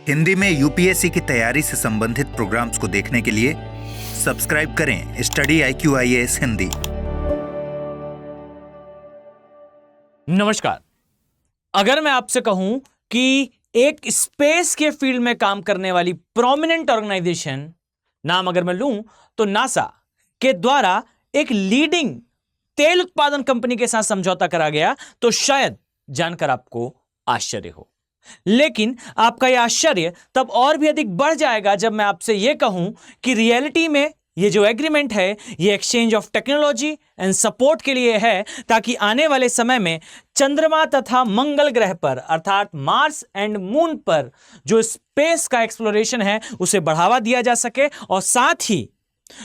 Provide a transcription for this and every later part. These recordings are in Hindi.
हिंदी में यूपीएससी की तैयारी से संबंधित प्रोग्राम्स को देखने के लिए सब्सक्राइब करें स्टडी IQIAS हिंदी। नमस्कार। अगर मैं आपसे कहूं कि एक स्पेस के फील्ड में काम करने वाली प्रोमिनेंट ऑर्गेनाइजेशन नाम अगर मैं लूं तो नासा के द्वारा एक लीडिंग तेल उत्पादन कंपनी के साथ समझौता करा गया, तो शायद जानकर आपको आश्चर्य हो। लेकिन आपका यह आश्चर्य तब और भी अधिक बढ़ जाएगा जब मैं आपसे यह कहूं कि रियलिटी में ये जो एग्रीमेंट है ये exchange of technology and support के लिए है, ताकि आने वाले समय में चंद्रमा तथा मंगल ग्रह पर अर्थात मार्स एंड मून पर जो स्पेस का एक्सप्लोरेशन है उसे बढ़ावा दिया जा सके, और साथ ही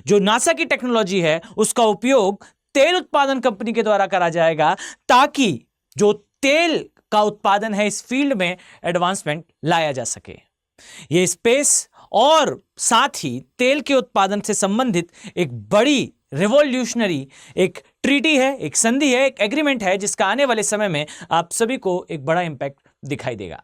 जो नासा की टेक्नोलॉजी है उसका उपयोग तेल उत्पादन कंपनी के द्वारा करा जाएगा, ताकि जो तेल का उत्पादन है इस फील्ड में एडवांसमेंट लाया जा सके। यह स्पेस और साथ ही तेल के उत्पादन से संबंधित एक बड़ी रिवॉल्यूशनरी एक ट्रीटी है, एक संधि है, एक एग्रीमेंट है, जिसका आने वाले समय में आप सभी को एक बड़ा इंपैक्ट दिखाई देगा।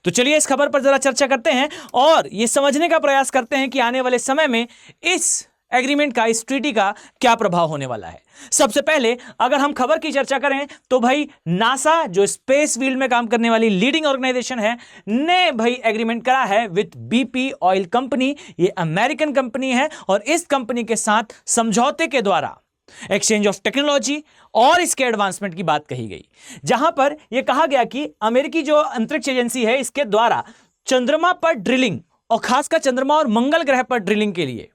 तो चलिए इस खबर पर जरा चर्चा करते हैं और यह समझने का प्रयास करते हैं कि आने वाले समय में इस एग्रीमेंट का, इस ट्रीटी का क्या प्रभाव होने वाला है। सबसे पहले अगर हम खबर की चर्चा करें तो भाई नासा जो स्पेस फील्ड में काम करने वाली लीडिंग ऑर्गेनाइजेशन है ने भाई एग्रीमेंट करा है विद BP ऑयल कंपनी। ये अमेरिकन कंपनी है और इस कंपनी के साथ समझौते के द्वारा एक्सचेंज ऑफ टेक्नोलॉजी और इसके एडवांसमेंट की बात कही गई, जहां पर यह कहा गया कि अमेरिकी जो अंतरिक्ष एजेंसी है इसके द्वारा चंद्रमा पर ड्रिलिंग और खासकर चंद्रमा और मंगल ग्रह पर ड्रिलिंग के लिए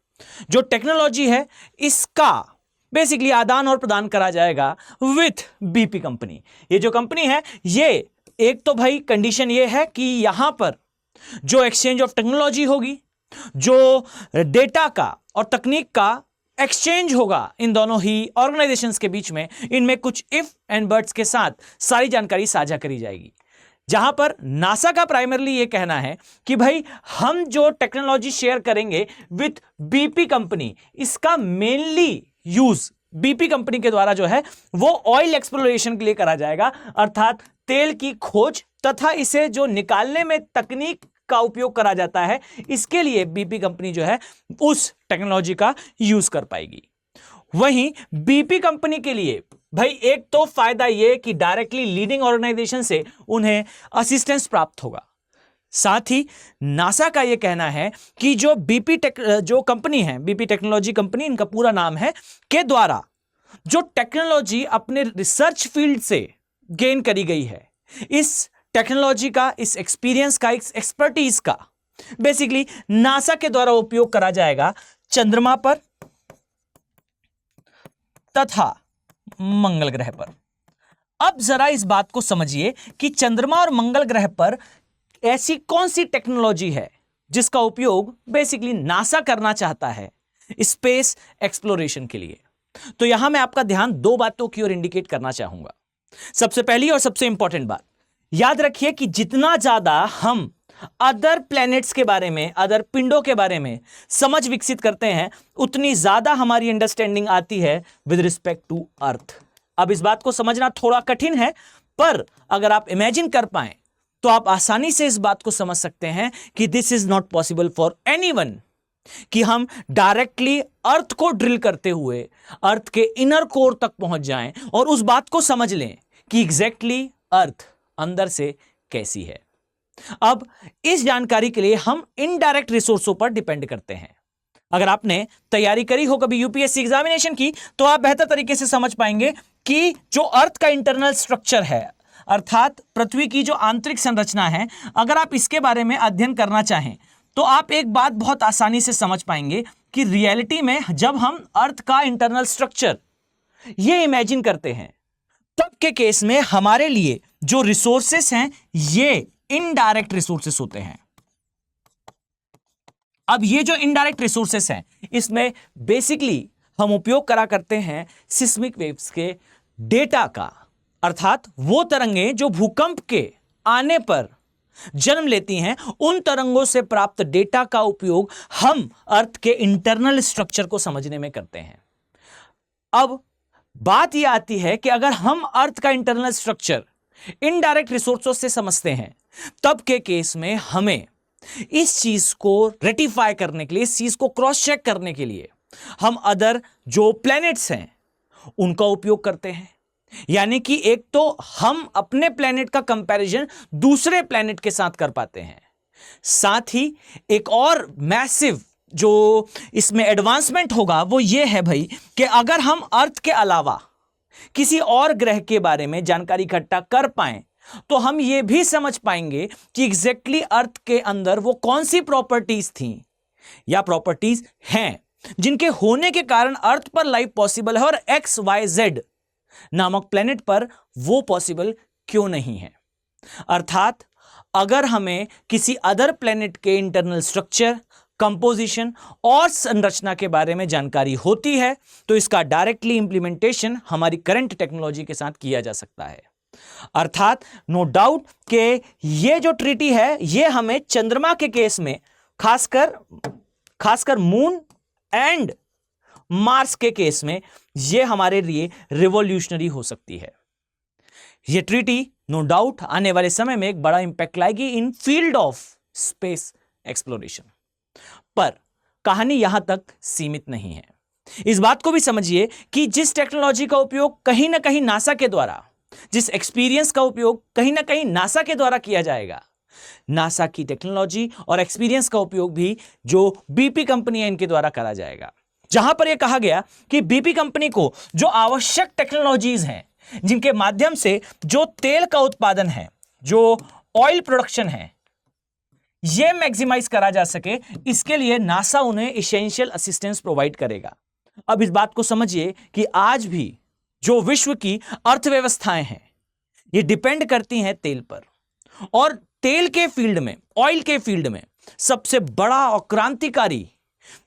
जो टेक्नोलॉजी है इसका बेसिकली आदान और प्रदान करा जाएगा विथ BP कंपनी। ये जो कंपनी है ये एक तो भाई कंडीशन ये है कि यहां पर जो एक्सचेंज ऑफ टेक्नोलॉजी होगी, जो डेटा का और तकनीक का एक्सचेंज होगा इन दोनों ही ऑर्गेनाइजेशंस के बीच में, इनमें कुछ इफ एंड बट्स के साथ सारी जानकारी साझा करी जाएगी। जहां पर नासा का प्राइमरली यह कहना है कि भाई हम जो टेक्नोलॉजी शेयर करेंगे विथ BP कंपनी, इसका मेनली यूज BP कंपनी के द्वारा जो है वो ऑयल एक्सप्लोरेशन के लिए करा जाएगा, अर्थात तेल की खोज तथा इसे जो निकालने में तकनीक का उपयोग करा जाता है, इसके लिए BP कंपनी जो है उस टेक्नोलॉजी का यूज कर पाएगी। वहीं BP कंपनी के लिए भाई एक तो फायदा यह कि डायरेक्टली लीडिंग ऑर्गेनाइजेशन से उन्हें असिस्टेंस प्राप्त होगा। साथ ही नासा का यह कहना है कि जो जो कंपनी है BP टेक्नोलॉजी कंपनी, इनका पूरा नाम है, के द्वारा जो टेक्नोलॉजी अपने रिसर्च फील्ड से गेन करी गई है, इस टेक्नोलॉजी का, इस एक्सपीरियंस का, इस एक्सपर्टीज का बेसिकली नासा के द्वारा उपयोग करा जाएगा चंद्रमा पर तथा मंगल ग्रह पर। अब जरा इस बात को समझिए कि चंद्रमा और मंगल ग्रह पर ऐसी कौन सी टेक्नोलॉजी है जिसका उपयोग बेसिकली नासा करना चाहता है स्पेस एक्सप्लोरेशन के लिए। तो यहां मैं आपका ध्यान दो बातों की ओर इंडिकेट करना चाहूंगा। सबसे पहली और सबसे इंपॉर्टेंट बात, याद रखिए कि जितना ज्यादा हम अदर प्लैनेट्स के बारे में, अदर पिंडों के बारे में समझ विकसित करते हैं, उतनी ज्यादा हमारी अंडरस्टैंडिंग आती है विद रिस्पेक्ट टू अर्थ। अब इस बात को समझना थोड़ा कठिन है, पर अगर आप इमेजिन कर पाए तो आप आसानी से इस बात को समझ सकते हैं कि this is not possible for anyone कि हम डायरेक्टली अर्थ को ड्रिल करते हुए अर्थ के इनर कोर तक पहुंच जाएं और उस बात को समझ लें कि एग्जैक्टली अर्थ अंदर से कैसी है। अब इस जानकारी के लिए हम इनडायरेक्ट रिसोर्सों पर डिपेंड करते हैं। अगर आपने तैयारी करी हो कभी UPSC एग्जामिनेशन की, तो आप बेहतर तरीके से समझ पाएंगे कि जो अर्थ का इंटरनल स्ट्रक्चर है, अर्थात पृथ्वी की जो आंतरिक संरचना है, अगर आप इसके बारे में अध्ययन करना चाहें तो आप एक बात बहुत आसानी से समझ पाएंगे कि रियलिटी में जब हम अर्थ का इंटरनल स्ट्रक्चर ये इमेजिन करते हैं, तब के केस में हमारे लिए जो रिसोर्सेस हैं ये इनडायरेक्ट रिसोर्सेस होते हैं। अब ये जो इनडायरेक्ट रिसोर्सेस हैं इसमें बेसिकली हम उपयोग करा करते हैं सिस्मिक वेव्स के डेटा का, अर्थात वो तरंगें जो भूकंप के आने पर जन्म लेती हैं, उन तरंगों से प्राप्त डेटा का उपयोग हम अर्थ के इंटरनल स्ट्रक्चर को समझने में करते हैं। अब बात यह आती है कि अगर हम अर्थ का इंटरनल स्ट्रक्चर इनडायरेक्ट रिसोर्सों से समझते हैं, तब के केस में हमें इस चीज को रेटिफाई करने के लिए, इस चीज को क्रॉस चेक करने के लिए हम अदर जो प्लैनेट्स हैं उनका उपयोग करते हैं। यानी कि एक तो हम अपने प्लैनेट का कंपैरिजन दूसरे प्लैनेट के साथ कर पाते हैं, साथ ही एक और मैसिव जो इसमें एडवांसमेंट होगा वो ये है भाई कि अगर हम अर्थ के अलावा किसी और ग्रह के बारे में जानकारी इकट्ठा कर पाएं तो हम ये भी समझ पाएंगे कि एग्जैक्टली अर्थ के अंदर वो कौन सी प्रॉपर्टीज थी या प्रॉपर्टीज हैं जिनके होने के कारण अर्थ पर लाइफ पॉसिबल है और XYZ नामक प्लेनेट पर वो पॉसिबल क्यों नहीं है। अर्थात अगर हमें किसी अदर प्लेनेट के इंटरनल स्ट्रक्चर, कंपोजिशन और संरचना के बारे में जानकारी होती है तो इसका डायरेक्टली इंप्लीमेंटेशन हमारी करंट टेक्नोलॉजी के साथ किया जा सकता है। अर्थात नो डाउट कि ये जो ट्रीटी है ये हमें चंद्रमा के केस में खासकर मून एंड मार्स के केस में ये हमारे लिए रिवॉल्यूशनरी हो सकती है। ये ट्रीटी नो डाउट आने वाले समय में एक बड़ा इंपैक्ट लाएगी इन फील्ड ऑफ स्पेस एक्सप्लोरेशन। पर कहानी यहां तक सीमित नहीं है। इस बात को भी समझिए कि जिस टेक्नोलॉजी का उपयोग कहीं ना कहीं नासा के द्वारा, जिस एक्सपीरियंस का उपयोग कहीं ना कहीं नासा के द्वारा किया जाएगा, नासा की टेक्नोलॉजी और एक्सपीरियंस का उपयोग भी जो बीपी कंपनी है इनके द्वारा करा जाएगा। जहां पर यह कहा गया कि बीपी कंपनी को जो आवश्यक टेक्नोलॉजीज हैं जिनके माध्यम से जो तेल का उत्पादन है, जो ऑयल प्रोडक्शन है, यह मैक्सिमाइज करा जा सके, इसके लिए नासा उन्हें एसेंशियल असिस्टेंस प्रोवाइड करेगा। अब इस बात को समझिए कि आज भी जो विश्व की अर्थव्यवस्थाएं हैं ये डिपेंड करती हैं तेल पर, और तेल के फील्ड में, ऑयल के फील्ड में सबसे बड़ा और क्रांतिकारी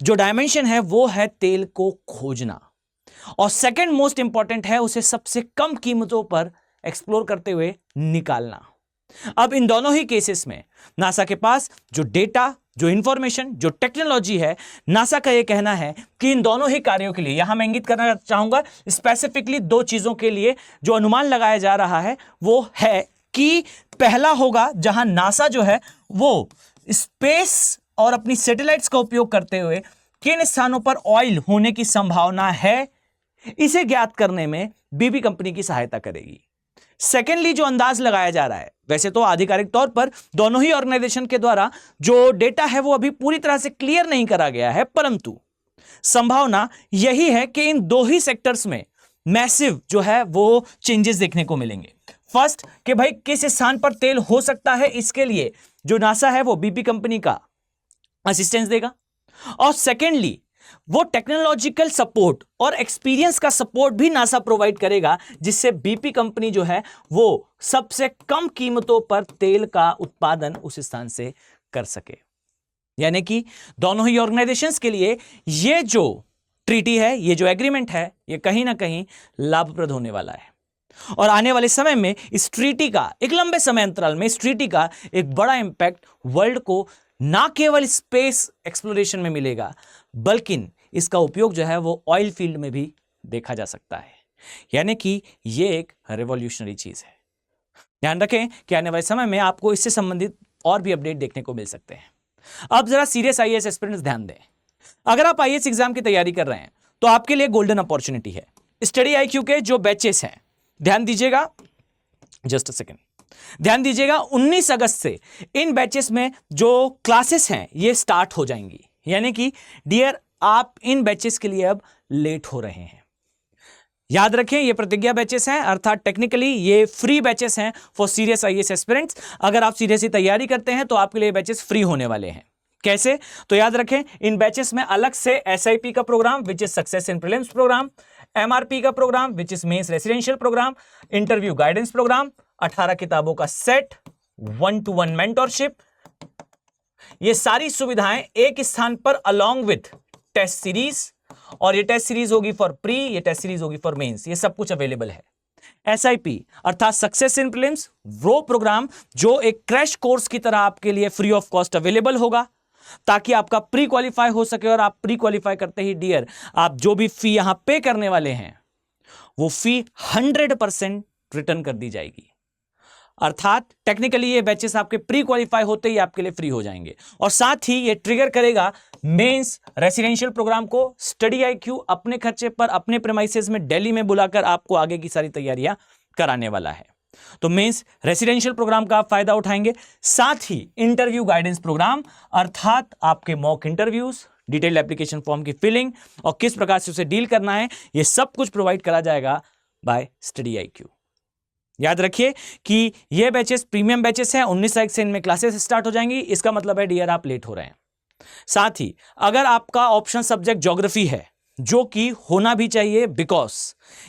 जो डायमेंशन है वो है तेल को खोजना, और सेकंड मोस्ट इंपॉर्टेंट है उसे सबसे कम कीमतों पर एक्सप्लोर करते हुए निकालना। अब इन दोनों ही केसेस में नासा के पास जो डेटा, जो इंफॉर्मेशन, जो टेक्नोलॉजी है, नासा का यह कहना है कि इन दोनों ही कार्यों के लिए, यहां मैं इंगित करना चाहूंगा स्पेसिफिकली दो चीजों के लिए जो अनुमान लगाया जा रहा है वो है कि पहला होगा जहां नासा जो है वो स्पेस और अपनी सैटेलाइट्स का उपयोग करते हुए किन स्थानों पर ऑयल होने की संभावना है इसे ज्ञात करने में बीपी कंपनी की सहायता करेगी। सेकेंडली जो अंदाज लगाया जा रहा है, वैसे तो आधिकारिक तौर पर दोनों ही ऑर्गेनाइजेशन के द्वारा जो डेटा है वो अभी पूरी तरह से क्लियर नहीं करा गया है, परंतु संभावना यही है कि इन दो ही सेक्टर्स में मैसिव जो है वो चेंजेस देखने को मिलेंगे। फर्स्ट कि भाई किस स्थान पर तेल हो सकता है, इसके लिए जो नासा है वो बीपी कंपनी का असिस्टेंस देगा, और सेकेंडली वो टेक्नोलॉजिकल सपोर्ट और एक्सपीरियंस का सपोर्ट भी नासा प्रोवाइड करेगा जिससे बीपी कंपनी जो है वो सबसे कम कीमतों पर तेल का उत्पादन उस स्थान से कर सके। यानी कि दोनों ही ऑर्गेनाइजेशंस के लिए ये जो ट्रीटी है, ये जो एग्रीमेंट है, ये कहीं ना कहीं लाभप्रद होने वाला है, और आने वाले समय में इस ट्रीटी का, एक लंबे समय अंतराल में इस ट्रीटी का एक बड़ा इंपैक्ट वर्ल्ड को ना केवल स्पेस एक्सप्लोरेशन में मिलेगा बल्कि इसका उपयोग जो है वो ऑयल फील्ड में भी देखा जा सकता है। यानी कि ये एक रिवॉल्यूशनरी चीज है। ध्यान रखें कि आने वाले समय में आपको इससे संबंधित और भी अपडेट देखने को मिल सकते हैं। अब जरा सीरियस आईएएस एस्पिरेंट्स ध्यान दें। अगर आप आईएएस एग्जाम की तैयारी कर रहे हैं तो आपके लिए गोल्डन अपॉर्चुनिटी है। स्टडी IQ के जो बैचेस हैं, ध्यान दीजिएगा, जस्ट अ सेकेंड, ध्यान दीजिएगा, 19 अगस्त से इन बैचेस में जो क्लासेस हैं ये स्टार्ट हो जाएंगी। यानी कि डियर, आप इन बैचेस के लिए अब लेट हो रहे हैं। याद रखें ये प्रतिज्ञा बैचेस हैं, अर्थात टेक्निकली ये फ्री बैचेस हैं फॉर सीरियस आईएएस एस्पिरेंट्स। अगर आप सीरियसली तैयारी करते हैं तो आपके लिए बैचेस फ्री होने वाले हैं। कैसे? तो याद रखें इन बैचेस में अलग से SIP का programme which is success in prelims programme, MRP का programme which is mains residential programme, interview guidance programme, 18 किताबों का सेट, 1-to-1 मेंटरशिप, ये सारी सुविधाएं एक स्थान पर अलोंग विथ टेस्ट सीरीज, और ये टेस्ट सीरीज होगी फॉर प्री, ये टेस्ट सीरीज होगी फॉर मेंस, ये सब कुछ अवेलेबल है। SIP अर्थात सक्सेस इन प्रीलिम्स, वो प्रोग्राम जो एक क्रैश कोर्स की तरह आपके लिए फ्री ऑफ कॉस्ट अवेलेबल होगा ताकि आपका प्री क्वालिफाई हो सके, और आप प्री क्वालिफाई करते ही डियर आप जो भी फी यहां पे करने वाले हैं वो फी 100% रिटर्न कर दी जाएगी। अर्थात टेक्निकली ये बैचेस आपके प्री क्वालिफाई होते ही आपके लिए फ्री हो जाएंगे। और साथ ही ये ट्रिगर करेगा मेंस रेसिडेंशियल प्रोग्राम को। स्टडी IQ अपने खर्चे पर अपने प्रेमाइसेस में दिल्ली में बुलाकर आपको आगे की सारी तैयारियां कराने वाला है। तो मेंस रेसिडेंशियल प्रोग्राम का आप फायदा उठाएंगे। साथ ही इंटरव्यू गाइडेंस प्रोग्राम अर्थात आपके mock interviews, detailed application form की फिलिंग और किस प्रकार से उसे डील करना है, ये सब कुछ प्रोवाइड करा जाएगा बाय स्टडी IQ। याद रखिए कि ये बैचेस प्रीमियम बैचेस हैं। 19 तारीख से इनमें क्लासेस स्टार्ट हो जाएंगी। इसका मतलब है डियर आप लेट हो रहे हैं। साथ ही अगर आपका ऑप्शन सब्जेक्ट ज्योग्राफी है, जो कि होना भी चाहिए, बिकॉज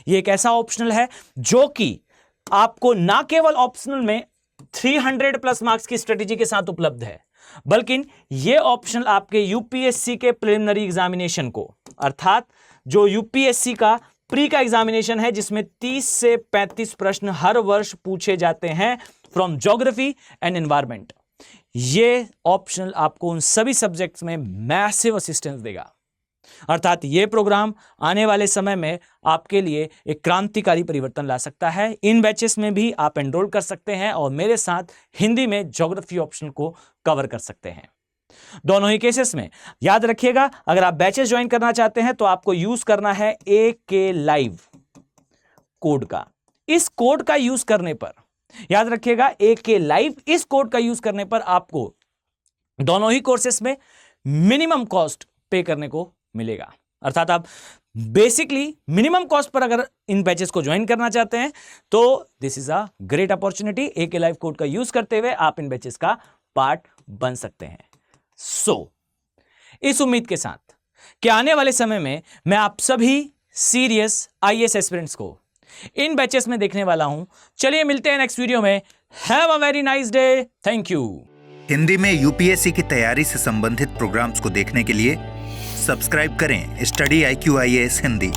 ये एक ऐसा ऑप्शनल है जो कि आपको ना केवल ऑप्शनल में 300 प्लस मार्क्स की स्ट्रेटेजी के साथ उपलब्ध है, बल्कि ये ऑप्शनल आपके यूपीएससी के प्रिलिमिनरी एग्जामिनेशन को, अर्थात जो यूपीएससी का प्री का एग्जामिनेशन है जिसमें 30 से 35 प्रश्न हर वर्ष पूछे जाते हैं फ्रॉम ज्योग्राफी एंड एनवायरमेंट, ये ऑप्शनल आपको उन सभी सब्जेक्ट्स में मैसिव असिस्टेंस देगा। अर्थात ये प्रोग्राम आने वाले समय में आपके लिए एक क्रांतिकारी परिवर्तन ला सकता है। इन बैचेस में भी आप एनरोल कर सकते हैं और मेरे साथ हिंदी में ज्योग्राफी ऑप्शन को कवर कर सकते हैं। दोनों ही केसेस में याद रखिएगा, अगर आप बैचेस ज्वाइन करना चाहते हैं तो आपको यूज करना है AK लाइव कोड का। इस कोड का यूज करने पर, याद रखिएगा, AK लाइव, इस कोड का यूज करने पर आपको दोनों ही कोर्सेस में मिनिमम कॉस्ट पे करने को मिलेगा। अर्थात आप बेसिकली मिनिमम कॉस्ट पर अगर इन बैचेस को ज्वाइन करना चाहते हैं तो this is a great opportunity. AK live code का यूज करते हुए आप इन बैचेस का पार्ट बन सकते हैं। इस उम्मीद के साथ कि आने वाले समय में मैं आप सभी सीरियस IAS एस्पिरेंट्स को इन बैचेस में देखने वाला हूं। चलिए मिलते हैं नेक्स्ट वीडियो में। Have a very nice day. Thank you. Hindi में यूपीएससी की तैयारी से संबंधित प्रोग्राम्स को देखने के लिए सब्सक्राइब करें स्टडी IQ IAS हिंदी।